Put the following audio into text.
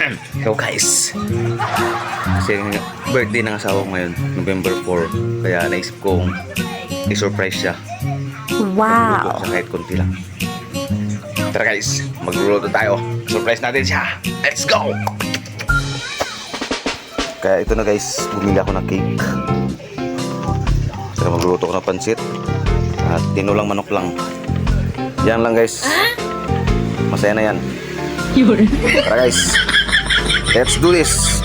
Hello guys. Kasi birthday ng asawa ko ngayon, November 4. Kaya naisip kong i-surprise siya. Wow. Magluto siya kahit konti lang. Tara guys, magluluto tayo. Surprise natin siya. Let's go! Kaya ito na guys, bumili ako ng cake. Tara magluluto ko ng pansit. At tinulang manok lang. Yan lang guys. Masaya na yan. Tara guys, let's do this.